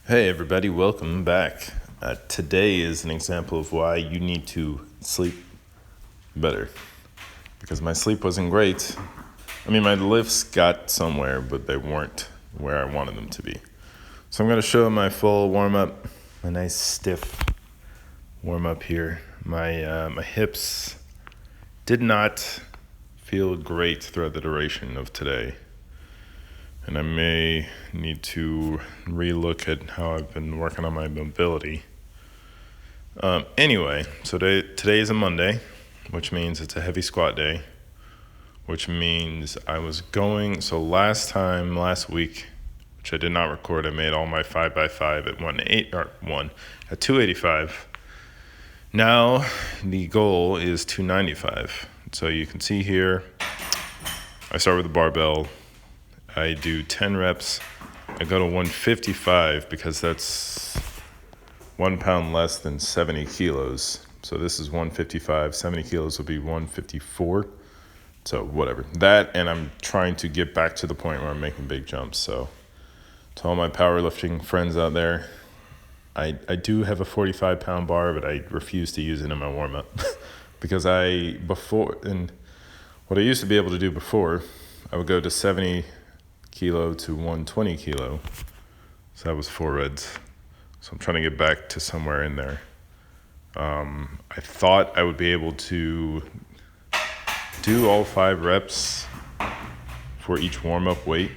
Hey everybody, welcome back. Today is an example of why you need to sleep better. Because my sleep wasn't great. My lifts got somewhere, but they weren't where I wanted them to be. So I'm going to show my full warm-up, a nice stiff warm-up here. My hips did not feel great throughout the duration of today. And I may need to relook at how I've been working on my mobility. Anyway, so today is a Monday, which means it's a heavy squat day, which means I was going, so last week, which I did not record, I made all my 5x5 at 285. Now the goal is 295. So you can see here, I start with the barbell. I do 10 reps. I go to 155 because that's 1 pound less than 70 kilos. So this is 155. 70 kilos will be 154. So whatever. That, and I'm trying to get back to the point where I'm making big jumps. So to all my powerlifting friends out there, I do have a 45 pound bar, but I refuse to use it in my warm up because what I used to be able to do before, I would go to 70 kilo to 120 kilo. So that was 4 reps. So I'm trying to get back to somewhere in there. I thought I would be able to do all 5 reps for each warm-up weight.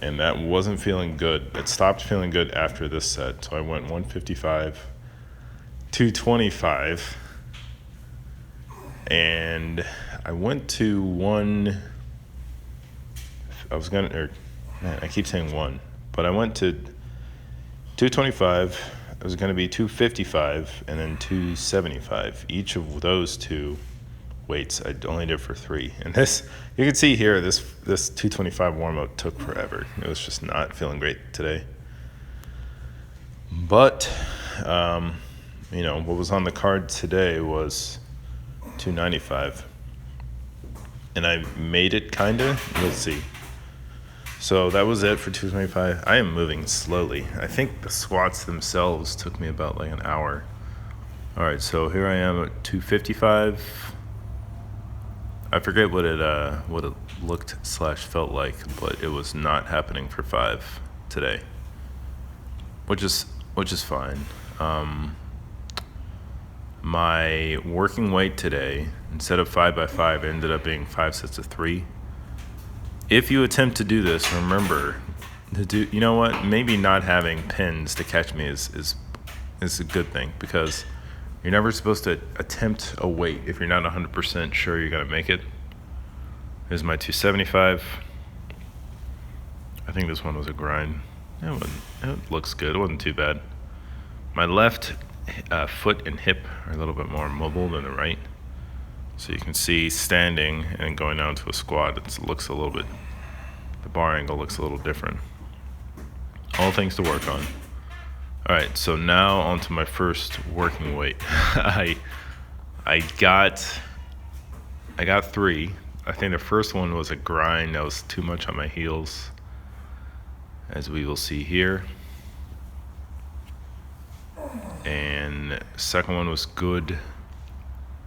And that wasn't feeling good. It stopped feeling good after this set. So I went 155, 225, and I went to I keep saying 1, but I went to 225. It was going to be 255 and then 275. Each of those two weights I only did for 3. And this, you can see here, this 225 warm-up took forever. It was just not feeling great today. But, what was on the card today was 295. And I made it kinda. Let's see. So that was it for 225. I am moving slowly. I think the squats themselves took me about like an hour. All right, so here I am at 255. I forget what it looked / felt like, but it was not happening for 5 today, which is fine. My working weight today, instead of 5x5, ended up being 5 sets of 3. If you attempt to do this, remember to do. You know what? Maybe not having pins to catch me is a good thing, because you're never supposed to attempt a weight if you're not 100% sure you're gonna make it. Here's my 275. I think this one was a grind. It looks good. It wasn't too bad. My left foot and hip are a little bit more mobile than the right. So you can see standing and going down to a squat, the bar angle looks a little different. All things to work on. All right, so now on to my first working weight. I got 3. I think the first one was a grind that was too much on my heels, as we will see here. And second one was good.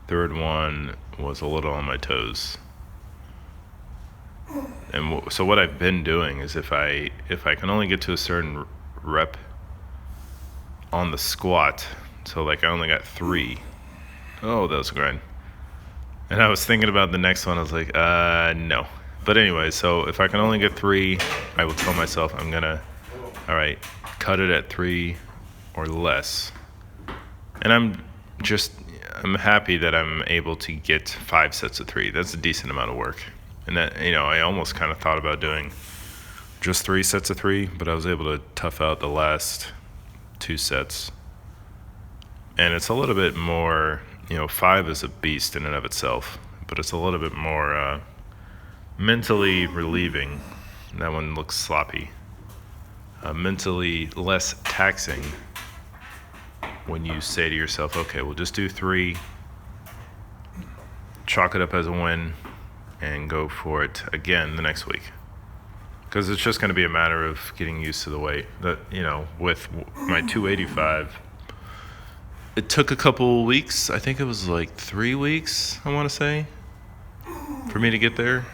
Third one was a little on my toes. And so what I've been doing is if I can only get to a certain rep on the squat, so like I only got 3. Oh, that was a grind. And I was thinking about the next one. I was like, no. But anyway, so if I can only get 3, I will tell myself I'm gonna, all right, cut it at 3 or less. And I'm happy that I'm able to get 5 sets of 3. That's a decent amount of work. And that, I almost kind of thought about doing just 3 sets of 3, but I was able to tough out the last 2 sets. And it's a little bit more, 5 is a beast in and of itself, but it's a little bit more mentally relieving. That one looks sloppy. Mentally less taxing when you say to yourself, okay, we'll just do 3, chalk it up as a win, and go for it again the next week. because it's just going to be a matter of getting used to the weight. That, with my 285, it took a couple weeks. I think it was like 3 weeks, I want to say, for me to get there.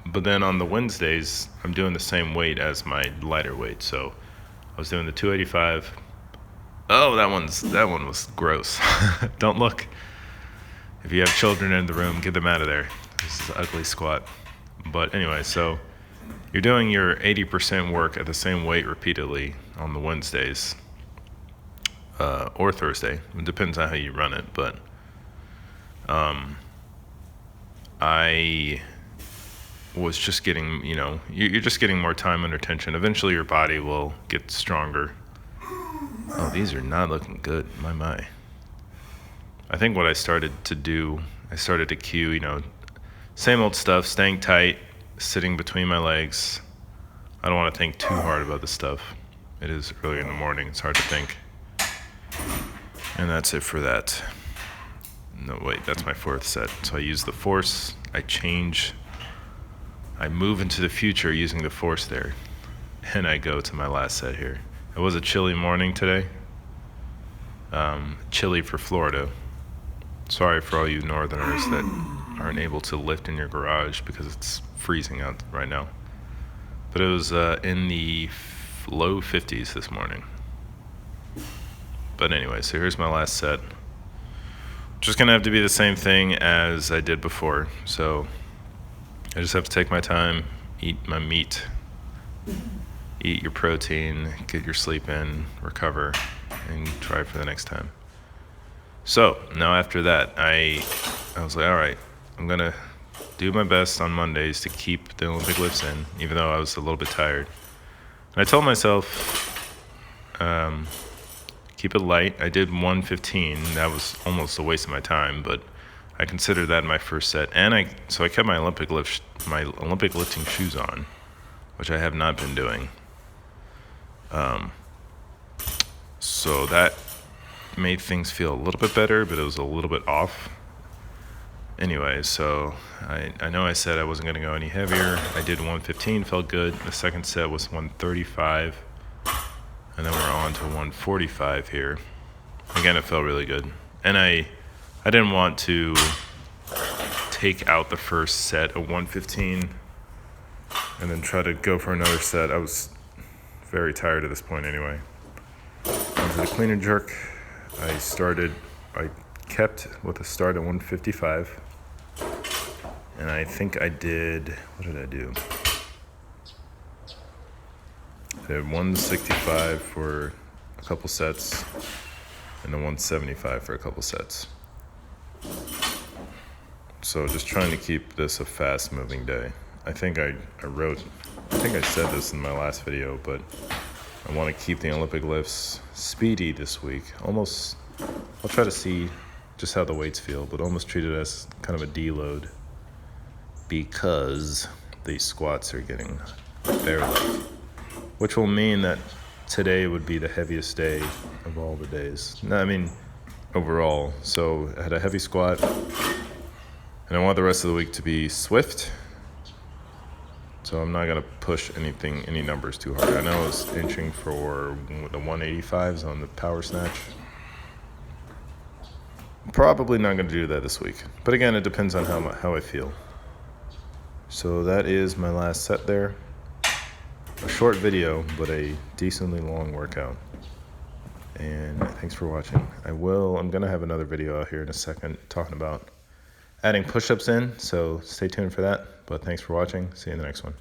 But then on the Wednesdays, I'm doing the same weight as my lighter weight. So I was doing the 285. Oh, that one was gross. Don't look. If you have children in the room, get them out of there. This is an ugly squat. But anyway, so you're doing your 80% work at the same weight repeatedly on the Wednesdays or Thursday. It depends on how you run it. But I was just getting, you're just getting more time under tension. Eventually your body will get stronger. Oh, these are not looking good. My. I think what I started to do, I started to cue, same old stuff, staying tight, sitting between my legs. I don't want to think too hard about this stuff. It is early in the morning. It's hard to think. And that's it for that. No, wait, that's my fourth set. So I use the force. I move into the future using the force there. And I go to my last set here. It was a chilly morning today. Chilly for Florida. Sorry for all you northerners that aren't able to lift in your garage because it's freezing out right now. But it was in the low 50s this morning. But anyway, so here's my last set. Just gonna have to be the same thing as I did before. So I just have to take my time, eat my meat, eat your protein, get your sleep in, recover, and try for the next time. So now after that, I was like, all right, I'm gonna do my best on Mondays to keep the Olympic lifts in, even though I was a little bit tired. And I told myself, keep it light. I did 115. That was almost a waste of my time, but I considered that my first set. And so I kept my Olympic lifting shoes on, which I have not been doing. So that made things feel a little bit better, but it was a little bit off. Anyway, so I know I said I wasn't going to go any heavier. I did 115, felt good. The second set was 135, and then we're on to 145 here. Again, it felt really good. And I didn't want to take out the first set of 115 and then try to go for another set. I was very tired at this point anyway. Onto the clean and jerk. I kept with a start at 155. And I think I did, what did I do? I did 165 for a couple sets and then 175 for a couple sets. So just trying to keep this a fast moving day. I think I said this in my last video, but I want to keep the Olympic lifts speedy this week. I'll try to see just how the weights feel, but almost treat it as kind of a deload because these squats are getting very light, which will mean that today would be the heaviest day of all the days. No, I mean, overall. So I had a heavy squat, and I want the rest of the week to be swift. So I'm not going to push any numbers too hard. I know I was inching for the 185s on the power snatch. Probably not going to do that this week. But again, it depends on how I feel. So that is my last set there. A short video, but a decently long workout. And thanks for watching. I'm going to have another video out here in a second talking about adding push-ups in. So stay tuned for that. But thanks for watching. See you in the next one.